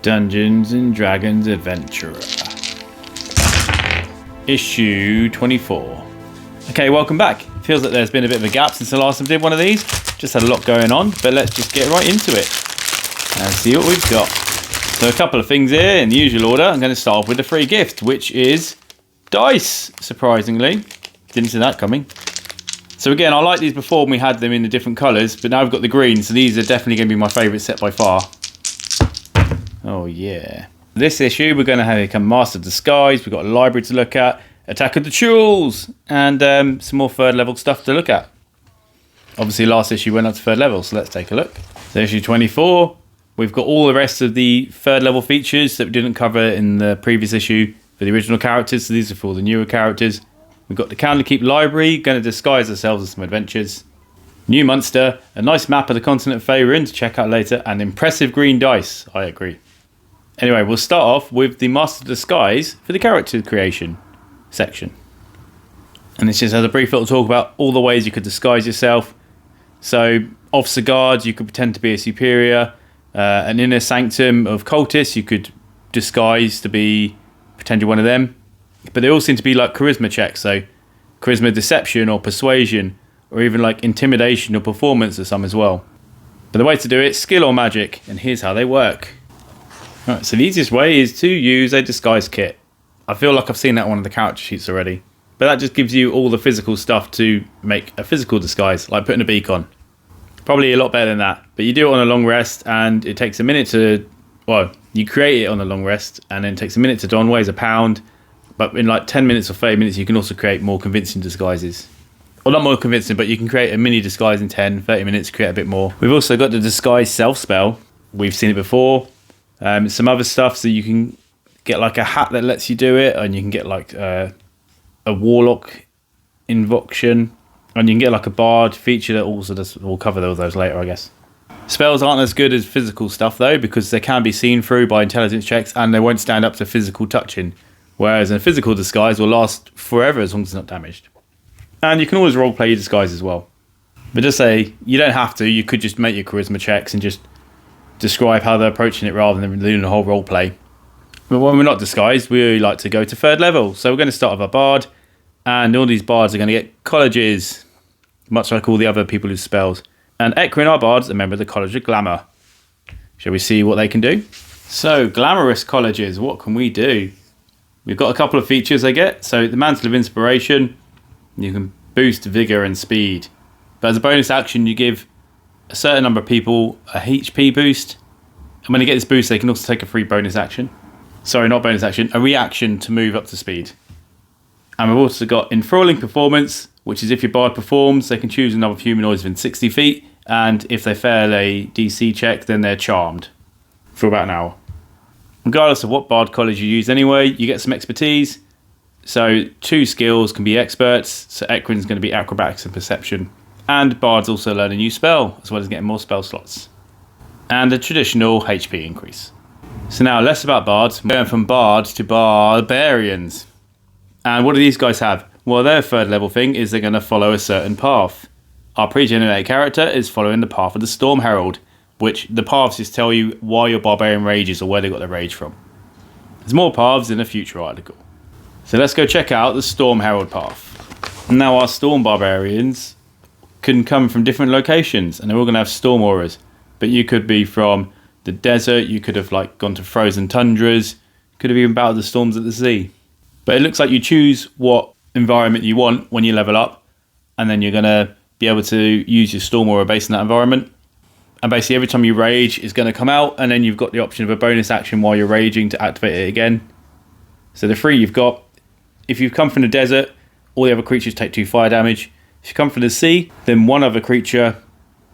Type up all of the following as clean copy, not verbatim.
Dungeons and Dragons Adventurer. Issue 24. Okay, welcome back. Feels like there's been a bit of a gap since the last time I did one of these. Just had a lot going on, but let's just get right into it and see what we've got. So a couple of things here in the usual order. I'm going to start off with the free gift, which is dice, surprisingly. Didn't see that coming. So again, I liked these before when we had them in the different colours, but now I've got the green, so these are definitely going to be my favourite set by far. Oh yeah. This issue, we're going to have come Master of Disguise, we've got a library to look at, Attack of the Chuuls, and some more third level stuff to look at. Obviously last issue went up to third level, so let's take a look. So issue 24, we've got all the rest of the third level features that we didn't cover in the previous issue for the original characters, so these are for all the newer characters. We've got the Candlekeep library, going to disguise ourselves with some adventures. New Munster, a nice map of the continent of Faerun to check out later, and impressive green dice, I agree. Anyway, we'll start off with the Master of Disguise for the character creation section. And this just has a brief little talk about all the ways you could disguise yourself. So, Officer Guard, you could pretend to be a superior. An Inner Sanctum of Cultists, you could disguise to be, pretend you're one of them. But they all seem to be like charisma checks, so charisma deception or persuasion, or even like intimidation or performance or some as well. But the way to do it, skill or magic, and here's how they work. Right, so the easiest way is to use a disguise kit. I feel like I've seen that on one of the character sheets already. But that just gives you all the physical stuff to make a physical disguise, like putting a beak on. Probably a lot better than that. But you do it on a long rest, and it takes a minute to... Well, you create it on a long rest, and then it takes a minute to don, weighs a pound. But in like 10 minutes or 30 minutes, you can also create more convincing disguises. Well, not more convincing, but you can create a mini disguise in 10, 30 minutes, create a bit more. We've also got the disguise self spell. We've seen it before. Some other stuff, so you can get like a hat that lets you do it, and you can get like a warlock invocation, and you can get like a bard feature that also does. We'll cover all those later, I guess. Spells aren't as good as physical stuff though, because they can be seen through by intelligence checks, and they won't stand up to physical touching. Whereas a physical disguise will last forever as long as it's not damaged. And you can always roleplay your disguise as well. But just say, you don't have to, you could just make your charisma checks and just describe how they're approaching it rather than doing the whole roleplay. But when we're not disguised, we like to go to third level. So we're going to start with a bard, and all these bards are going to get colleges, much like all the other people who spells. And Ekrin, our bard's a member of the College of Glamour. Shall we see what they can do? So, glamorous colleges, what can we do? We've got a couple of features they get. So the Mantle of Inspiration, you can boost vigor and speed. But as a bonus action, you give a certain number of people a HP boost. And when they get this boost, they can also take a free bonus action. Sorry, not bonus action, a reaction to move up to speed. And we've also got Enthralling Performance, which is if your bard performs, they can choose another humanoid within 60 feet. And if they fail a DC check, then they're charmed for about an hour. Regardless of what bard college you use anyway, you get some expertise. So 2 skills can be experts. So Ekrin's going to be acrobatics and perception. And bards also learn a new spell, as well as getting more spell slots. And a traditional HP increase. So now less about bards. We're going from bards to barbarians. And what do these guys have? Well, their third level thing is they're going to follow a certain path. Our pre-generated character is following the path of the Storm Herald, which the paths just tell you why your barbarian rages or where they got their rage from. There's more paths in a future article. So let's go check out the Storm Herald path. Now our Storm Barbarians can come from different locations, and they're all going to have Storm auras. But you could be from the desert, you could have like gone to frozen tundras, could have even battled the storms at the sea. But it looks like you choose what environment you want when you level up, and then you're going to be able to use your Storm aura based on that environment. And basically every time you rage, it's going to come out, and then you've got the option of a bonus action while you're raging to activate it again. So the 3 you've got, if you've come from the desert, all the other creatures take 2 fire damage. If you come from the sea, then one other creature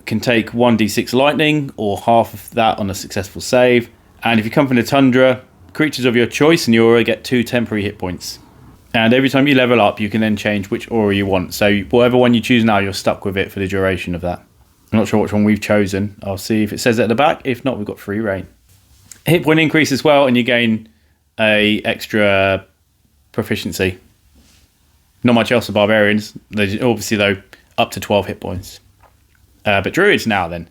can take 1d6 lightning, or half of that on a successful save. And if you come from the tundra, creatures of your choice in your aura get 2 temporary hit points. And every time you level up, you can then change which aura you want. So whatever one you choose now, you're stuck with it for the duration of that. I'm not sure which one we've chosen. I'll see if it says it at the back. If not, we've got free reign. Hit point increase as well, and you gain a extra proficiency. Not much else for barbarians. They obviously though up to 12 hit points. But druids now then.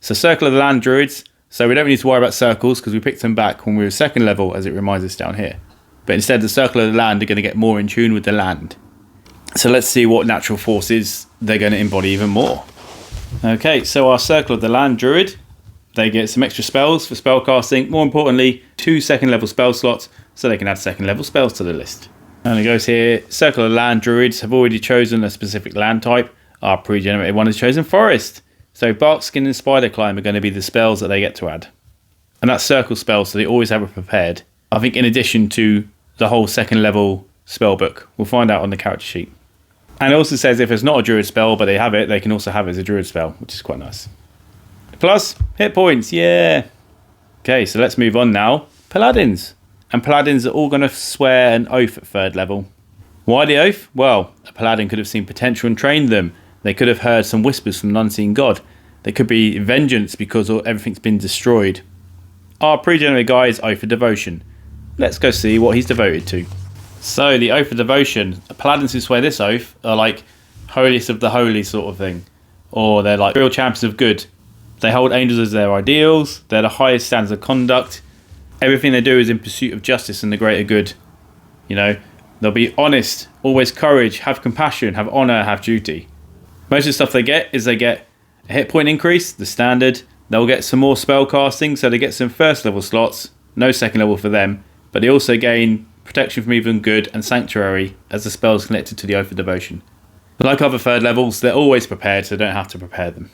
So Circle of the Land druids. So we don't need to worry about circles because we picked them back when we were second level, as it reminds us down here. But instead, the circle of the land are going to get more in tune with the land. So let's see what natural forces they're going to embody even more. Okay, so our circle of the land druid, they get some extra spells for spellcasting. More importantly, 2 second level spell slots, so they can add second level spells to the list. And it goes here, circle of the land druids have already chosen a specific land type. Our pre-generated one has chosen forest. So bark, skin and spider climb are going to be the spells that they get to add. And that's circle spells, so they always have it prepared. I think in addition to the whole second level spell book. We'll find out on the character sheet. And it also says if it's not a druid spell, but they have it, they can also have it as a druid spell, which is quite nice. Plus, hit points, yeah. Okay, so let's move on now. Paladins. And paladins are all going to swear an oath at 3rd level. Why the oath? Well, a paladin could have seen potential and trained them. They could have heard some whispers from an unseen god. There could be vengeance because everything's been destroyed. Our pre-generated guy is Oath of Devotion. Let's go see what he's devoted to. So, the Oath of Devotion. Paladins who swear this oath are like holiest of the holy sort of thing. Or they're like real champions of good. They hold angels as their ideals. They're the highest standards of conduct. Everything they do is in pursuit of justice and the greater good. You know, they'll be honest, always courage, have compassion, have honour, have duty. Most of the stuff they get is they get a hit point increase, the standard. They'll get some more spell casting, so they get some 1st level slots, no 2nd level for them. But they also gain protection from evil and good and sanctuary as the spells connected to the Oath of Devotion. But like other 3rd levels, they're always prepared, so they don't have to prepare them.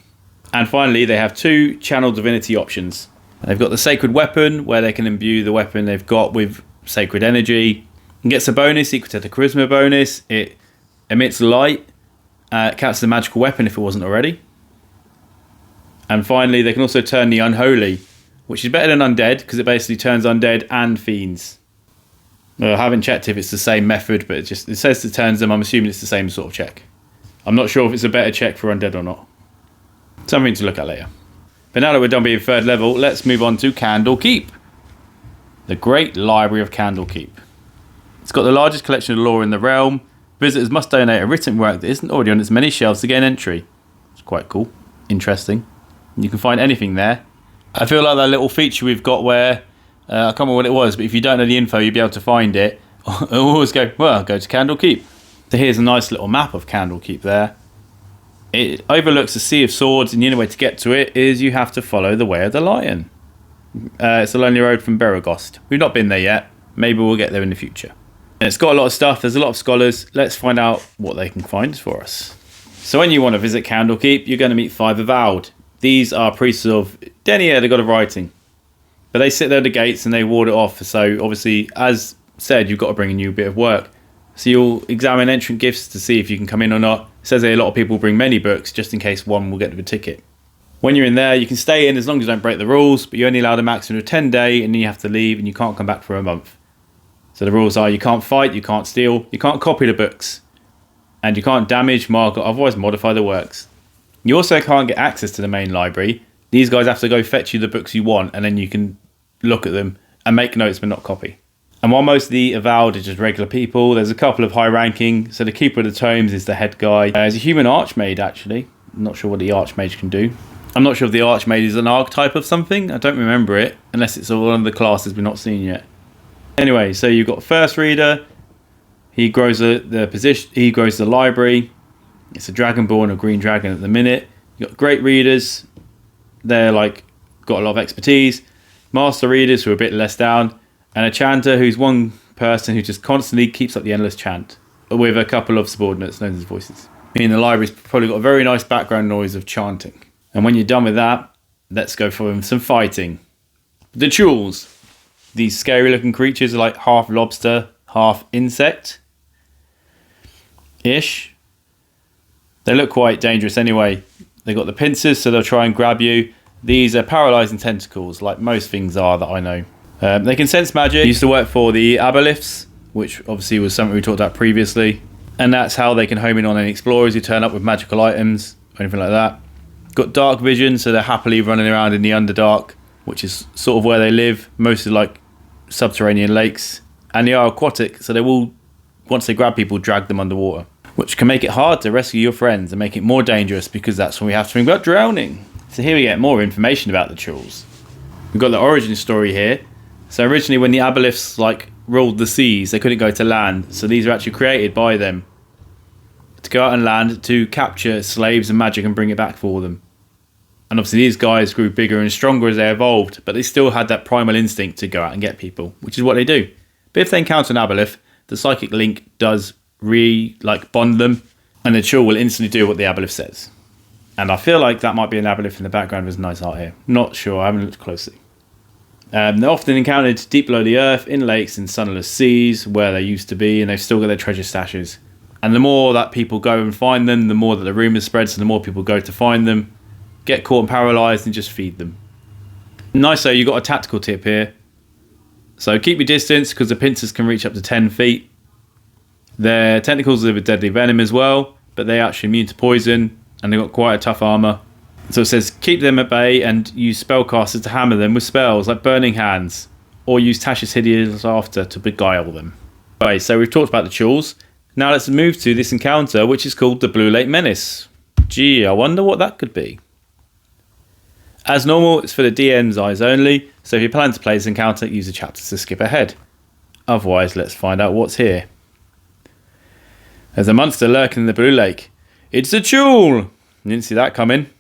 And finally, they have 2 channel divinity options. They've got the Sacred Weapon, where they can imbue the weapon they've got with sacred energy. It gets a bonus equal to the charisma bonus. It emits light. It counts as a magical weapon if it wasn't already. And finally, they can also turn the Unholy, which is better than Undead, because it basically turns Undead and Fiends. I haven't checked if it's the same method, but it says it turns them. I'm assuming it's the same sort of check. I'm not sure if it's a better check for Undead or not. Something to look at later. But now that we're done being 3rd level, let's move on to Candlekeep. The Great Library of Candlekeep. It's got the largest collection of lore in the realm. Visitors must donate a written work that isn't already on its many shelves to gain entry. It's quite cool. Interesting. You can find anything there. I feel like that little feature we've got where, I can't remember what it was, but if you don't know the info, you'll be able to find it. I'll always go, well, go to Candlekeep. So here's a nice little map of Candlekeep there. It overlooks a sea of swords, and the only way to get to it is you have to follow the Way of the Lion. It's a lonely road from Beregost. We've not been there yet. Maybe we'll get there in the future. And it's got a lot of stuff. There's a lot of scholars. Let's find out what they can find for us. So when you want to visit Candlekeep, you're going to meet 5 Avowed. These are priests of Denia, the god of writing. But they sit there at the gates and they ward it off. So obviously, as said, you've got to bring a new bit of work. So you'll examine entrant gifts to see if you can come in or not. It says that a lot of people bring many books just in case one will get the ticket. When you're in there, you can stay in as long as you don't break the rules, but you're only allowed a maximum of 10 days and then you have to leave and you can't come back for a month. So the rules are you can't fight, you can't steal, you can't copy the books, and you can't damage, mark, or otherwise modify the works. You also can't get access to the main library. These guys have to go fetch you the books you want and then you can look at them and make notes but not copy. And while most of the Avowed are just regular people, there's a couple of high ranking. So the Keeper of the Tomes is the head guy. There's a human archmage actually. I'm not sure what the archmage can do. I'm not sure if the archmage is an archetype of something. I don't remember it, unless it's one of the classes we've not seen yet. Anyway, so you've got First Reader. He grows the position. He grows the library. It's a Dragonborn, a green dragon at the minute. You've got Great Readers. They're like got a lot of expertise. Master Readers who are a bit less down. And a chanter who's one person who just constantly keeps up the endless chant with a couple of subordinates known as voices. Meaning the library's probably got a very nice background noise of chanting. And when you're done with that, let's go for some fighting. The Chuuls. These scary looking creatures are like half lobster, half insect. Ish. They look quite dangerous anyway. They've got the pincers, so they'll try and grab you. These are paralysing tentacles, like most things are that I know. They can sense magic. They used to work for the aboliths, which obviously was something we talked about previously. And that's how they can home in on any explorers who turn up with magical items or anything like that. Got dark vision, so they're happily running around in the Underdark, which is sort of where they live, mostly like subterranean lakes. And they are aquatic, so they will, once they grab people, drag them underwater, which can make it hard to rescue your friends and make it more dangerous because that's when we have to think about drowning. So here we get more information about the Chuuls. We've got the origin story here. So originally when the aboleths like ruled the seas, they couldn't go to land. So these are actually created by them to go out on land to capture slaves and magic and bring it back for them. And obviously these guys grew bigger and stronger as they evolved, but they still had that primal instinct to go out and get people, which is what they do. But if they encounter an aboleth, the psychic link does bond them, and the Chuul will instantly do what the aboleth says. And I feel like that might be an aboleth in the background with a nice art here. Not sure, I haven't looked closely. They're often encountered deep below the earth, in lakes and sunless seas, where they used to be, and they've still got their treasure stashes. And the more that people go and find them, the more that the rumours spread, so the more people go to find them, get caught and paralysed, and just feed them. Nice though, you've got a tactical tip here. So keep your distance, because the pincers can reach up to 10 feet. Their tentacles are with deadly venom as well, but they're actually immune to poison, and they've got quite a tough armour. So it says keep them at bay and use spellcasters to hammer them with spells like Burning Hands, or use Tasha's Hideous Laughter to beguile them. Okay, so we've talked about the Chuuls. Now let's move to this encounter, which is called the Blue Lake Menace. Gee, I wonder what that could be. As normal, it's for the DM's eyes only, so if you plan to play this encounter, use the chapters to skip ahead. Otherwise, let's find out what's here. There's a monster lurking in the Blue Lake. It's a Chuul! You didn't see that coming.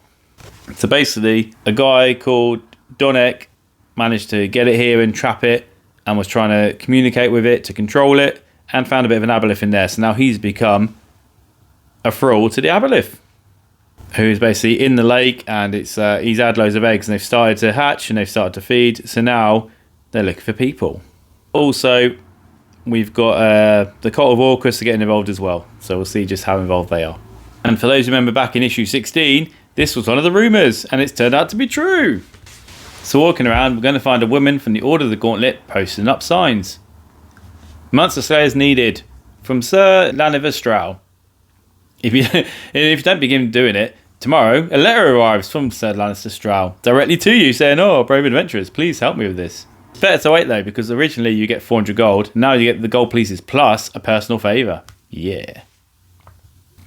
So basically, a guy called Donek managed to get it here and trap it, and was trying to communicate with it to control it, and found a bit of an aboleth in there. So now he's become a thrall to the aboleth, who's basically in the lake, and he's had loads of eggs, and they've started to hatch and they've started to feed. So now they're looking for people. Also, we've got the cult of Orcus are getting involved as well. So we'll see just how involved they are. And for those who remember back in issue 16, this was one of the rumours, and it's turned out to be true. So walking around, we're going to find a woman from the Order of the Gauntlet posting up signs. Monster Slayers needed from Sir Laniver Strow. If you don't begin doing it, tomorrow a letter arrives from Sir Lannister Strow directly to you saying, "Oh, brave adventurers, please help me with this." It's better to wait though, because originally you get 400 gold. Now you get the gold pieces plus a personal favour. Yeah.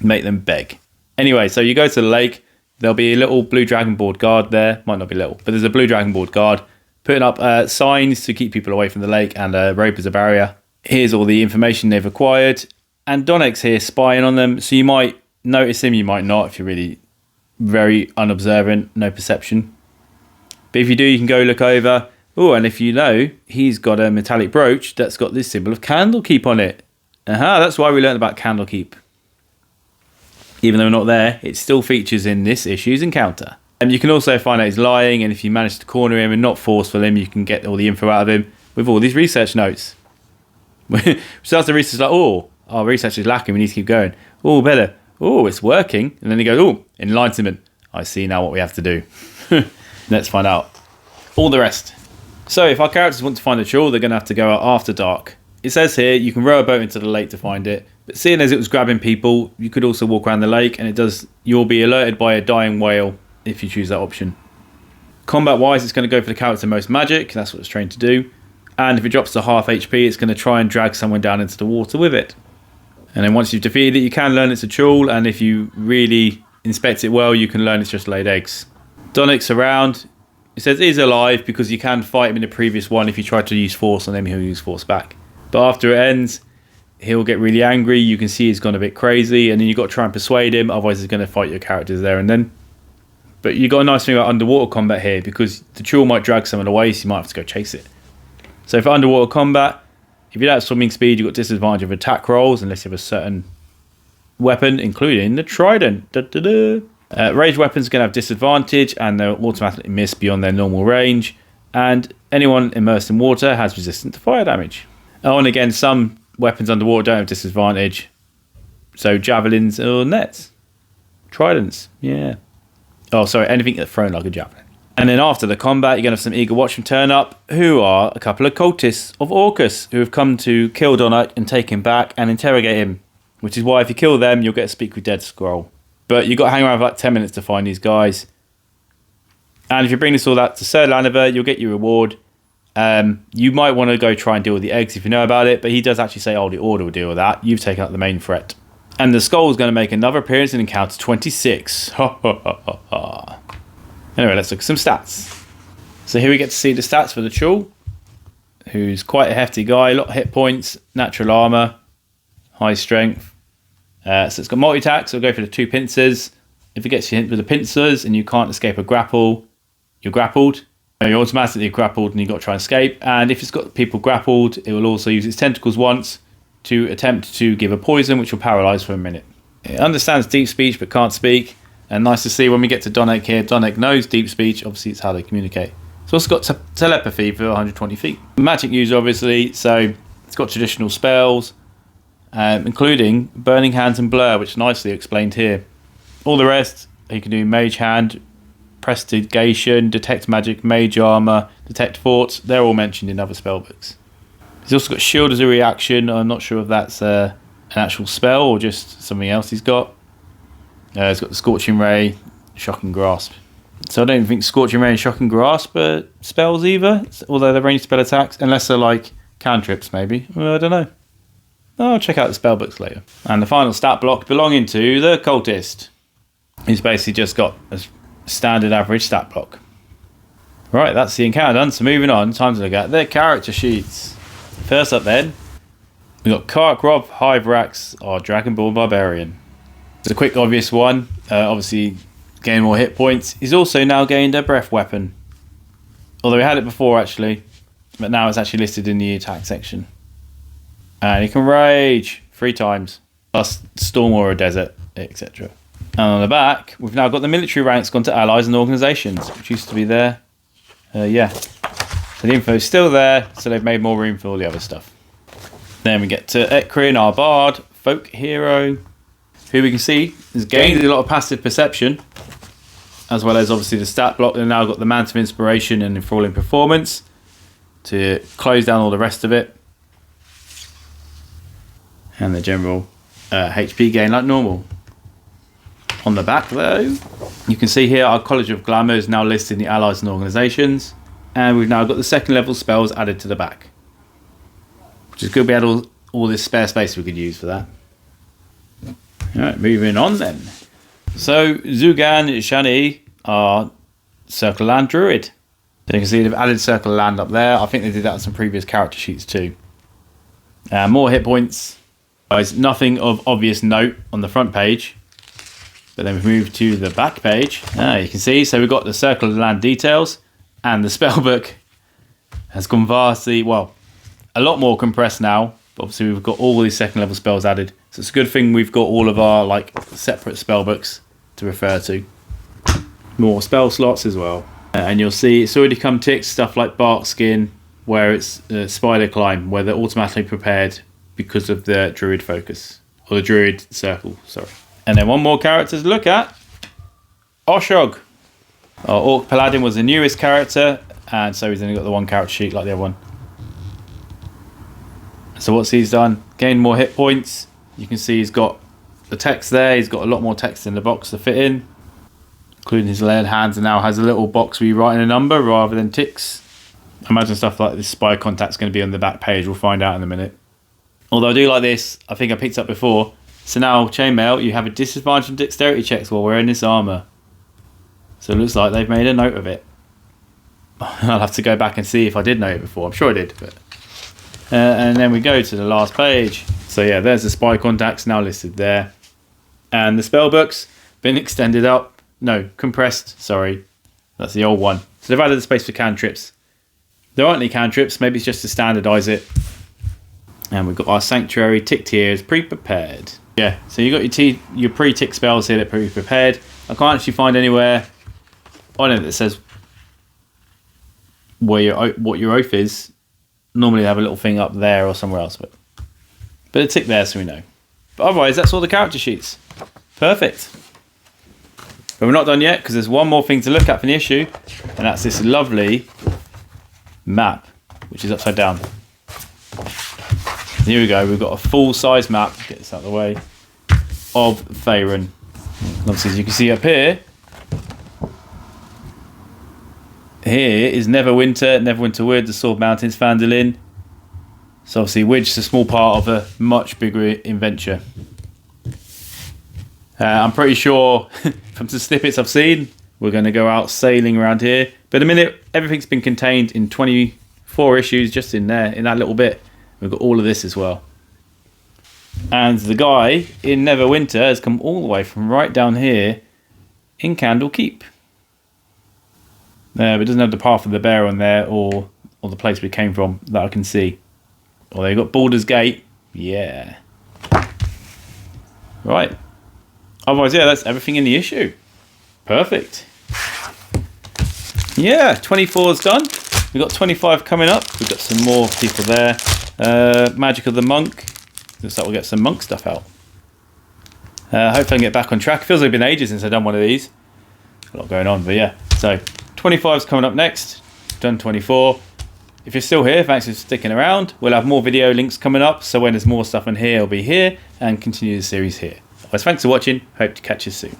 Make them beg. Anyway, so you go to the lake. There'll be a little blue dragon board guard there. Might not be little, but there's a blue dragon board guard putting up signs to keep people away from the lake, and a rope as a barrier. Here's all the information they've acquired. And Donek's here spying on them, so you might notice him, you might not if you're really very unobservant, no perception. But if you do, you can go look over. Oh, and if you know, he's got a metallic brooch that's got this symbol of Candlekeep on it. That's why we learned about Candlekeep. Even though we're not there, it still features in this issue's encounter. And you can also find out he's lying, and if you manage to corner him and not forceful him, you can get all the info out of him with all these research notes. Starts the research like, oh, our research is lacking, we need to keep going. Oh, better. Oh, it's working. And then he goes, oh, enlightenment. I see now what we have to do. Let's find out all the rest. So if our characters want to find a Chuul, they're going to have to go out after dark. It says here you can row a boat into the lake to find it, but seeing as it was grabbing people, you could also walk around the lake, and you'll be alerted by a dying whale if you choose that option. Combat wise, it's going to go for the character most magic, that's what it's trained to do, and if it drops to half HP, it's going to try and drag someone down into the water with it. And then once you've defeated it, you can learn it's a Chuul, and if you really inspect it well, you can learn it's just laid eggs. Donek's around. It says he's alive because you can fight him in the previous one. If you try to use force on him, he'll use force back. But after it ends, he'll get really angry. You can see he's gone a bit crazy, and then you've got to try and persuade him. Otherwise, he's going to fight your characters there and then. But you've got a nice thing about underwater combat here, because the Chuul might drag someone away, so you might have to go chase it. So for underwater combat, if you don't have swimming speed, you've got disadvantage of attack rolls unless you have a certain weapon, including the trident. Ranged weapons are going to have disadvantage, and they'll automatically miss beyond their normal range. And anyone immersed in water has resistance to fire damage. Oh, and again, some weapons underwater don't have disadvantage. So javelins or nets. Tridents, yeah. Oh, sorry, anything that's thrown like a javelin. And then after the combat, you're going to have some eager watchmen turn up, who are a couple of cultists of Orcus, who have come to kill Donek and take him back and interrogate him. Which is why if you kill them, you'll get a Speak with Dead scroll. But you've got to hang around for like 10 minutes to find these guys. And if you bring this all out to Sir Laniver, you'll get your reward. You might want to go try and deal with the eggs if you know about it, but he does actually say, oh, the Order will deal with that. You've taken out the main threat. And the Skull is going to make another appearance in Encounter 26. Ha ha ha ha ha. Anyway, let's look at some stats. So here we get to see the stats for the Chuul, who's quite a hefty guy, a lot of hit points, natural armor, high strength. So it's got multi-attack, so we'll go for the 2 pincers. If it gets you hit with the pincers and you can't escape a grapple, you're grappled. You're automatically grappled and you've got to try and escape. And if it's got people grappled, it will also use its tentacles once to attempt to give a poison, which will paralyze for a minute. It understands deep speech but can't speak. And nice to see when we get to Donek here, Donek knows deep speech. Obviously, it's how they communicate. It's also got telepathy for 120 feet. Magic user, obviously, so it's got traditional spells, including Burning Hands and Blur, which is nicely explained here. All the rest, you can do Mage Hand, Prestigation, Detect Magic, Mage Armor, Detect Forts. They're all mentioned in other spellbooks. He's also got Shield as a reaction. I'm not sure if that's an actual spell or just something else he's got. He's got the Scorching Ray, Shocking Grasp. So I don't think Scorching Ray and Shocking Grasp are spells either, although they're ranged spell attacks, unless they're like cantrips maybe. Well, I don't know. I'll check out the spellbooks later. And the final stat block belonging to the Cultist. He's basically just got a standard average stat block. Right, that's the encounter done. So moving on, time to look at their character sheets. First up then, we've got Karkrov, Hyvrax, our Dragonborn Barbarian. It's a quick obvious one. Obviously, gain more hit points. He's also now gained a breath weapon. Although he had it before actually, but now it's actually listed in the attack section. And he can rage 3 times, plus storm or a desert, etc. And on the back, we've now got the military ranks gone to allies and organisations, which used to be there. Yeah. So the info's still there, so they've made more room for all the other stuff. Then we get to Ekrin, our bard, folk hero, who we can see has gained a lot of passive perception, as well as obviously the stat block. They've now got the Mant of Inspiration and Enthralling Performance to close down all the rest of it. And the general HP gain like normal. On the back though, you can see here our College of Glamour is now listed in the allies and organisations, and we've now got the 2nd level spells added to the back, which is good. We had all this spare space we could use for that. Alright, moving on then. So Zugan Shani, our Circle Land Druid. So you can see they've added Circle Land up there. I think they did that on some previous character sheets too. More hit points. There's nothing of obvious note on the front page. But then we've moved to the back page. You can see, so we've got the Circle of Land details, and the spellbook has gone vastly, well, a lot more compressed now. But obviously we've got all these 2nd level spells added. So it's a good thing we've got all of our like separate spellbooks to refer to. More spell slots as well. And you'll see it's already come ticked, stuff like Bark Skin, where it's Spider Climb, where they're automatically prepared because of the Druid focus. Or the Druid circle, sorry. And then one more character to look at. Oshog. Our Orc Paladin was the newest character, and so he's only got the 1 character sheet like the other one. So what's he's done? Gained more hit points. You can see he's got the text there. He's got a lot more text in the box to fit in, including his layered hands, and now has a little box where you write in a number rather than ticks. I imagine stuff like this spy contact's going to be on the back page. We'll find out in a minute. Although I do like this, I think I picked up before. So now, chainmail, you have a disadvantage on dexterity checks while wearing this armour. So it looks like they've made a note of it. I'll have to go back and see if I did know it before. I'm sure I did. But and then we go to the last page. So yeah, there's the spy contacts now listed there. And the spellbooks been extended up. No, compressed, sorry. That's the old one. So they've added the space for cantrips. There aren't any cantrips, maybe it's just to standardise it. And we've got our Sanctuary ticked here as pre-prepared. Yeah, so you got your pre-tick spells here that are pre-prepared. I can't actually find anywhere on it that says what your oath is. Normally they have a little thing up there or somewhere else, but a tick there so we know. But otherwise, that's all the character sheets. Perfect. But we're not done yet because there's one more thing to look at for the issue, and that's this lovely map, which is upside down. Here we go, we've got a full-size map, get this out of the way, of Faerun. Obviously, as you can see up here is Neverwinter Wood, the Sword Mountains, Phandalin. So obviously, Widge is a small part of a much bigger adventure. I'm pretty sure, from the snippets I've seen, we're going to go out sailing around here. But in a minute, everything's been contained in 24 issues just in there, in that little bit. We've got all of this as well. And the guy in Neverwinter has come all the way from right down here in Candlekeep. But it doesn't have the Path of the Bear on there, or the place we came from that I can see. Or they've got Baldur's Gate. Yeah. Right. Otherwise, yeah, that's everything in the issue. Perfect. Yeah, 24's done. We've got 25 coming up. We've got some more people there. Magic of the Monk. Looks like we'll get some monk stuff out. Hopefully I can get back on track. It feels like it's been ages since I've done one of these. A lot going on, but yeah. So 25's coming up next. Done 24. If you're still here, thanks for sticking around. We'll have more video links coming up, so when there's more stuff in here, it'll be here, and continue the series here. Otherwise, thanks for watching. Hope to catch you soon.